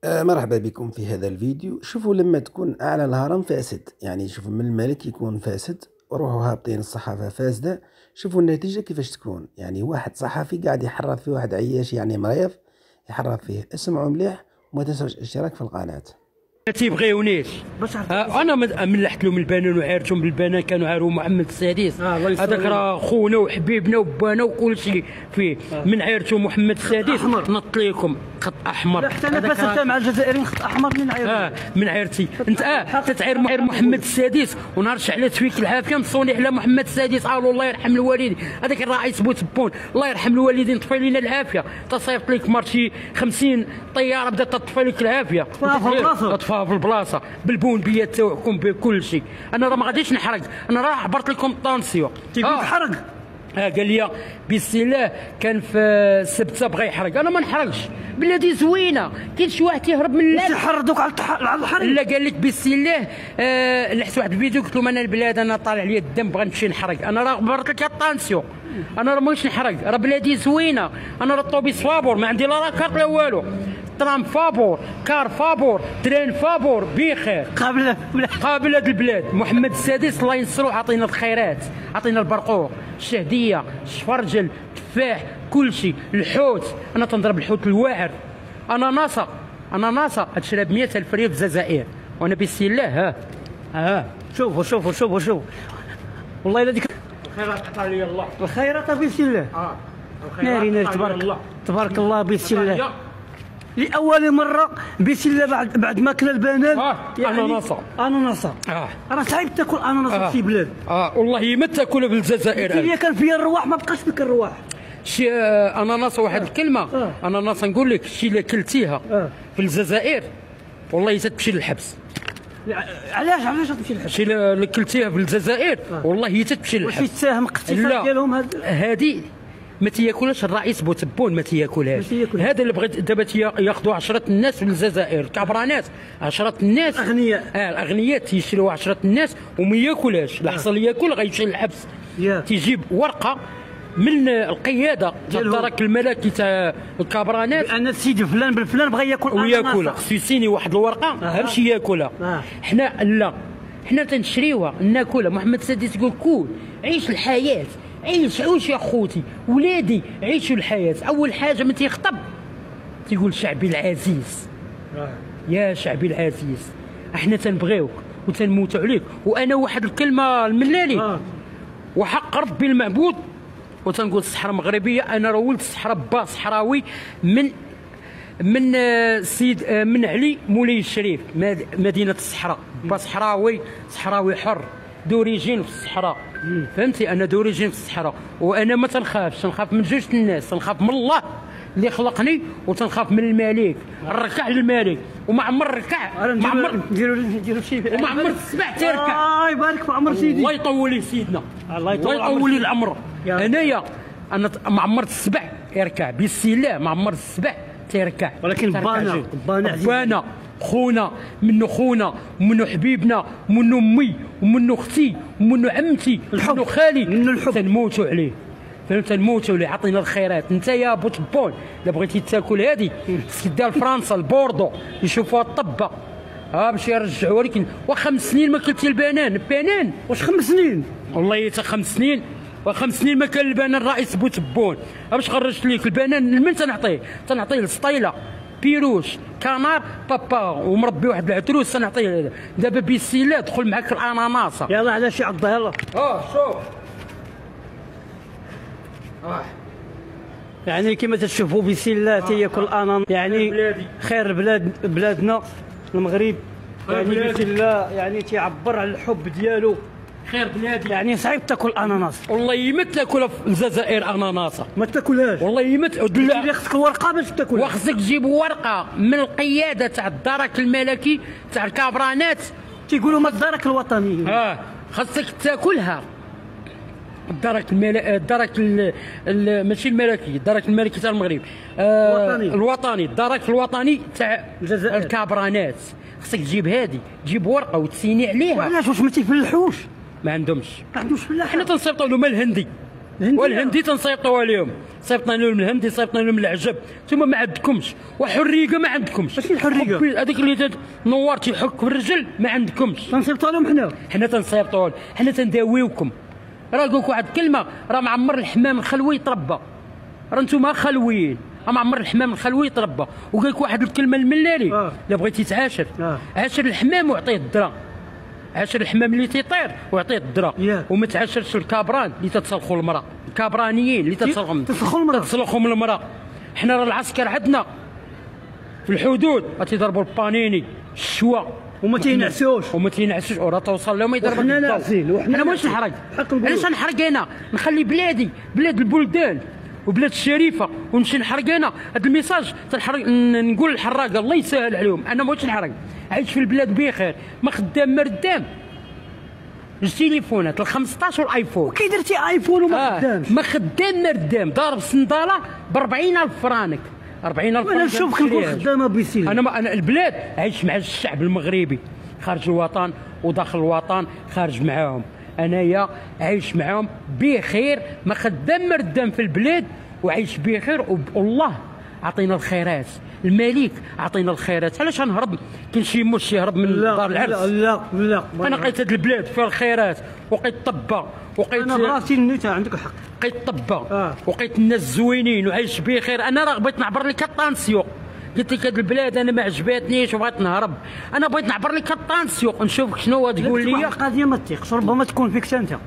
مرحبا بكم في هذا الفيديو. شوفوا لما تكون أعلى الهرم فاسد، يعني شوفوا من الملك يكون فاسد وروحوا هابطين الصحافة فاسدة، شوفوا النتيجة كيفاش تكون. يعني واحد صحفي قاعد يحرض في واحد عياش يعني مريض، يحرض فيه. اسمعوا مليح وما تنسوش الاشتراك في القناة. ما تيبغيونيش. انا ملحت لهم البنان وعارتهم بالبنان، كانوا عاروا محمد السادس. هذاك راه خونا وحبيبنا وبانا وكل شيء فيه. من عارتوا محمد السادس نط ليكم خط احمر. لا حتى انا فاسدت مع الجزائريين خط احمر من عيرتي. من عيرتي انت تتعير محمد السادس ونهار شعلات فيك العافيه مصوني على محمد السادس. قالوا الله يرحم الوالدين، هذاك الرئيس بوتبون الله يرحم الوالدين طفي لنا العافيه. تصيفط لك مارشي 50 طياره بدات تطفي لك العافيه، طفاها في البلاصه بالبونبيات تاعكم بكل شيء. انا راه ما غاديش نحرق، انا راه عبرت لكم الطونسيون. تيقول تحرق. قال لي بسم الله كان في السبته بغى يحرق، انا ما نحرقش بلادي زوينه. كاين شي واحد تيهرب من اللعب يحرضوك على الحرق. لا قال لك بسم الله. لحت واحد الفيديو قلت لهم انا البلاد انا طالع لي الدم بغا نمشي نحرق. انا راه عبرت لك الطونسيون، انا راه ماغاديش نحرق، راه بلادي زوينه. انا راه الطوبيس فابور، ما عندي لا راكار لا والو. ترام فابور، كار فابور، ترين فابور، بخير قابل هاد البلاد. محمد السادس الله ينصرو عطينا الخيرات، عطينا البرقوق، الشهديه، الشفرجل، التفاح، كل شيء، الحوت. انا تنضرب الحوت الواعر. انا ناصر تشرب 100,000 ريال في الجزائر وانا بسم الله. ها شوفوا والله الا ديك الخيرات عطا لي الله. الخيرات بسم الله. ناري تبارك الله بسم الله. لأول مرة بسم الله بعد ما كلا البنان. يعني أناناس. راه صعيب تاكل أناناس في بلاد. والله ما تاكلها بالجزائر. اللي كان فيها الرواح ما بقاش فيك الرواح. شي أناناس واحد الكلمة. أناناس نقول لك شي اللي كلتيها في الجزائر والله تتمشي للحبس. علاش تمشي للحبس؟ شي اللي كلتيها في الجزائر والله تتمشي للحبس. واش يتساهم اقتصاد ديالهم هذه ما تياكلهاش الرئيس بوتبون، ما تياكلهاش. هذا اللي بغيت دابا ياخذوا 10 الناس في الجزائر، الكبرانات 10 الناس اغنياء. الاغنياء تيشريو 10 الناس وما ياكلهاش. اللي حصل ياكل غيمشي للحبس. تيجيب ورقه من القياده تاع الدرك الملكي تاع الكبرانات بان السيد فلان بالفلان بغى ياكل وياكلها، خصو يسيني واحد الورقه باش ياكلها. حنا لا، حنا تنشريوها ناكلها. محمد السادس يقول كول عيش الحياه، عيش يا خوتي ولادي، عيشوا الحياه. اول حاجه من تيخطب تيقول شعبي العزيز. يا شعبي العزيز احنا تنبغيوك وتنموتوا عليك. وانا واحد الكلمه الملالي وحق ربي المعبود وتنقول الصحراء المغربيه. انا راه ولد الصحراء، با صحراوي من السيد من علي مولاي الشريف، مدينه الصحراء. با صحراوي حر دوريجين في الصحراء. فهمتي؟ انا دوريجين في الصحراء وانا ما تنخافش. تنخاف من جوج الناس، تنخاف من الله اللي خلقني وتنخاف من الملك. نركع للملك وما عمر ركع، ما عمر نديروا شي، وما عمر السبع تركع. الله يبارك في عمر سيدي، الله يطول لي سيدنا، الله يطول لي العمر. انايا انا ما عمرت السبع يركع بسم الله، ما عمرت السبع تيركع. ولكن بانا خونا منو خونا ومنو حبيبنا ومنو امي ومنو اختي ومنو عمتي ومنو خالي، منو الحب تنموتوا عليه. فهمت؟ تنموتوا عليه. عطينا الخيرات. انت يا بوتبون الا بغيتي تاكل هذه خصك دير فرنسا البوردو يشوفوها الطبه باش يرجعوها لك. و5 سنين ما كلتي البنان. واش 5 سنين؟ والله حتى 5 سنين و5 سنين ما كان البنان. الرئيس بوتبون باش خرجت ليك البنان لمن تنعطيه لسطيله بيروش كنار بابا ومربي واحد العتروس تنعطيه. دابا بسم الله دخل معاك الاناناس. يلا على شي عضه يلا. شوف يعني كما تشوفوا بسم الله تياكل الاناناس. يعني خير بلادنا المغرب. يعني بسم الله يعني تيعبر على الحب ديالو. خير بلادي. يعني صعيب تاكل اناناس. والله ما تاكلها في الجزائر اناناس، ما تاكلهاش. والله ما اللي خصك الورقه باش تاكلها. وخصك تجيب ورقه من القياده تاع الدرك الملكي تاع الكابرانات. تيقولوا ما الدرك الوطني. خصك تاكلها. الدرك ماشي الملكي، الدرك الملكي تاع المغرب. الوطني الدرك الوطني تاع الكابرانات. خصك تجيب هذه، تجيب ورقه وتسيني عليها. وعلاش واش ما تيفلحوش؟ ما عندهمش فلاحه. حنا تنصيفطوا لهم الهندي والهندي تنصيفطوها عليهم، صيفطنا لهم الهندي، صيفطنا لهم العجب، نتوما ما عندكمش، وحريقه ما عندكمش. ماشي الحريقه، هذاك اللي نوار تيحك في الرجل ما عندكمش. تنصيفطوا لهم حنا تنصيفطوا، حنا تنداويوكم. راه نقول لك واحد الكلمه، راه معمر الحمام الخلوي يتربى، راه نتوما خلويين، معمر الحمام الخلوي يتربى. وقال لك واحد الكلمه الملالي، الا بغيتي تعاشر عاشر الحمام وعطيه الدرا، عاشر الحمام اللي تيطير وعطيه الدرا، وما تعاشرش الكابران اللي تتسلخوا المراه، الكابرانيين اللي تتسلخهم المراه. حنا راه العسكر عندنا في الحدود تيضربوا البانيني الشوا وما تينعسوش وراه توصل لهم يضربوا. حنا ناعسين، حنا ماش نحرق، علاش نحرق انا؟ نخلي بلادي بلاد البلدان وبلاد الشريفه ونمشي نحرق انا. هذا الميساج تنحرق، نقول للحراقه الله يسهل عليهم، انا ماش نحرق، عايش في البلاد بخير، ما خدام مردام. التليفونات ال 15 والايفون، كي درتي ايفون وما خدامش؟ ما خدام مردام، ضارب صنداله ب 40,000 فرانك، 40,000 فرانك. انا نشوفك نكون خدامه بيسيل. انا البلاد عايش مع الشعب المغربي، خارج الوطن وداخل الوطن خارج معاهم، انايا عايش معاهم بخير، ما خدام مردام في البلاد وعايش بخير. والله عطينا الخيرات، الملك عطينا الخيرات. علاش غنهرب؟ كاين شي موش يهرب من دار العرس؟ لا انا لقيت هاد البلاد فيها الخيرات، وقيت طبه، وقيت انا براسي النيت عندك الحق، لقيت طبه وقيت الناس زوينين وعايش بخير. انا راه بغيت نعبر لك الطانسيون، قلت لك هاد البلاد انا ما عجباتنيش وبغيت نهرب، انا بغيت نعبر لك الطانسيون نشوفك شنو تقول لي. القضيه ما تثيقش، ربما تكون فيك انت.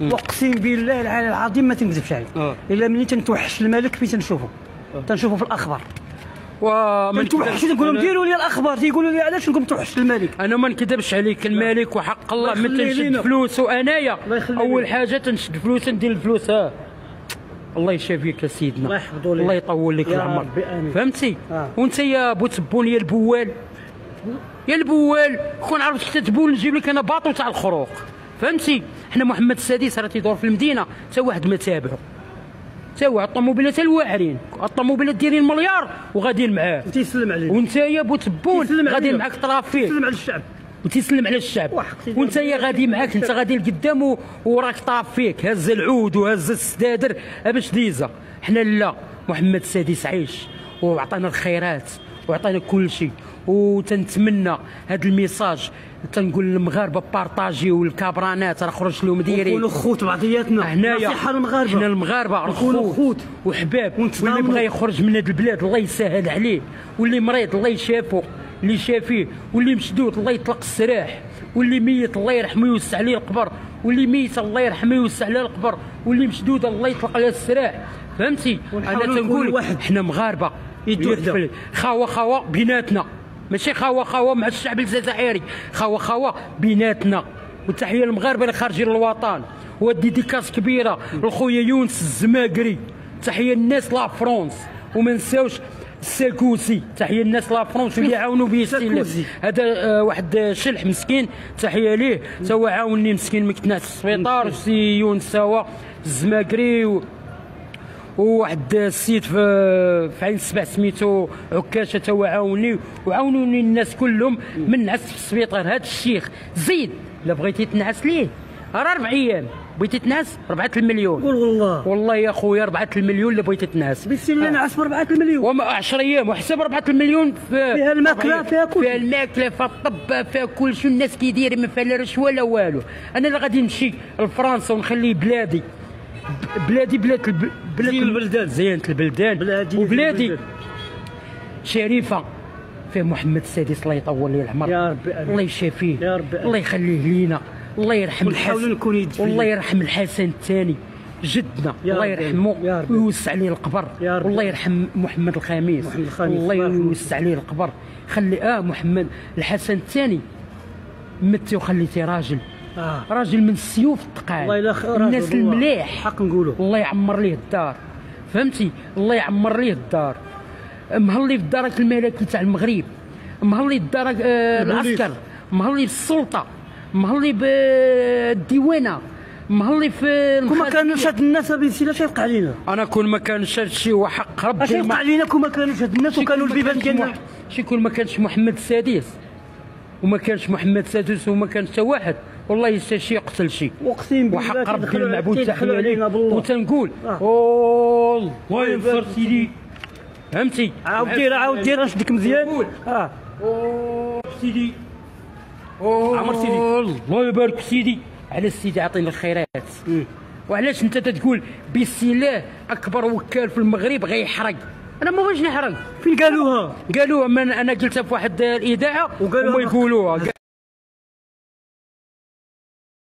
اقسم بالله العلي العظيم ما تنكذبش عليك، الا ملي تنتوحش الملك فين تنشوفه في الاخبار. تنتوحش نقول لهم ديروا لي الاخبار، تيقولوا لي علاش نقول توحش الملك. انا ما نكذبش عليك، الملك وحق الله من تنشد فلوس، وانايا اول حاجه تنشد فلوس ندير الفلوس. الله يشافيك يا سيدنا، الله يحفظو لك، الله يطول لك العمر، فهمتي؟ وانت يا بوتبون يا البوال، يا البوال كون عرفت تتبول نجيب لك انا باطو تاع الخروق، فهمتي؟ حنا محمد السادس راه تيدور في المدينه حتى واحد ما تابعو، حتى واحد الطوموبيلات الواعرين، الطوموبيلات دايرين مليار وغاديين معاه، تيسلم عليه. وانت يا بوتبون غادي معاك طرافيك، تسلم على الشعب وتسلم على الشعب، وانت يا غادي معاك، انت غادي لقدام وراك طاف فيك، هز العود وهز السدادر باش ديزا. حنا لا، محمد السادس عايش وعطانا الخيرات وعطانا كل شيء، وتنتمنى هذا الميساج تنقول للمغاربه بارطاجيو الكابرانات، راه خرج لهم دايرين نكونوا خوت بعضياتنا، هنايا حنا المغاربه نكونوا خوت وحباب. واللي بغى يخرج من هذه البلاد الله يسهل عليه، واللي مريض الله يشافو، اللي شافيه، واللي مشدود الله يطلق السراح، واللي ميت الله يرحمه ويوسع عليه القبر، واللي ميت الله يرحمه ويوسع عليه القبر، واللي مشدود الله يطلق عليه السراح، فهمتي؟ انا تنقول حنا مغاربه يد خاوه بيناتنا، ماشي خاوه مع الشعب الجزائري، خاوه بيناتنا. وتحيه للمغاربه اللي خارجين للوطن، وديديكاس كبيره لخويا يونس الزماقري، تحيه الناس لا فرونس، وما نساوش الساكوسي، تحيه الناس لا فرونس اللي عاونوا بي هذا واحد شلح مسكين، تحيه ليه تا هو عاونني مسكين ما كنت ناعس في السبيطار، سي يونس هو الزماقري، وواحد السيد في عين السبع سميتو عكاشه تا هو عاوني، وعاونوني الناس كلهم من نعس في السبيطار. هذا الشيخ زيد الا بغيتي تنعس ليه راه 4 ايام، بغيتي تنعس 4 المليون. قول والله يا خويا 4 المليون اللي بغيتي تنعس، بسم الله نعس ب 4 المليون، وما 10 ايام وحسب 4 المليون فيها الماكله، فيها كل فيها الماكله، فيها الطب، فيها كل شيء. الناس كيدير ما فيها لا رشوه لا والو. انا اللي غادي نمشي لفرنسا ونخلي بلاد البلدان، زينة البلدان، وبلادي شريفه فيه محمد السادس الله يطول ليه العمر، يا ربي الله يشافيه، يا ربي الله يخليه لينا، الله يرحم الحسن، والله يرحم الحسن الثاني جدنا، الله يرحمه ويوسع عليه القبر، والله يرحم محمد الخامس، الله يوسع عليه القبر. خلي محمد الحسن الثاني متي وخليتي راجل من السيوف الثقال، الناس المليح حق نقولوا، الله يعمر ليه الدار، فهمتي؟ الله يعمر ليه الدار، مهلي في الدرك الملكي تاع المغرب، مهلي الدرك العسكر، مهلي بالسلطه، مهلي بالديوانه، مهلي في كون ما كانوش هاد الناس بنسينا شيوقع علينا. انا كون ما كانش هاد الشيء وحق ربي اش يوقع علينا كون ما كانوش هاد الناس وكانوا البيبان ديالنا. شي كون ما كانش محمد السادس وما كانش محمد السادس وما كانش حتى واحد، والله يستاهل شي يقتل شي. اقسم بالله وحق ربي المعبود تحية ليك وتنقول الله ينصر سيدي. فهمتي؟ عاود دير نشدك مزيان. سيدي عمر سيدي الله يبارك سيدي. على سيدي عطينا الخيرات. وعلاش انت تقول بسم الله اكبر وكال في المغرب غيحرق؟ انا ما بغيتش نحرق. فين قالوها؟ قالوها، انا قلتها في واحد الاذاعه وهما يقولوها.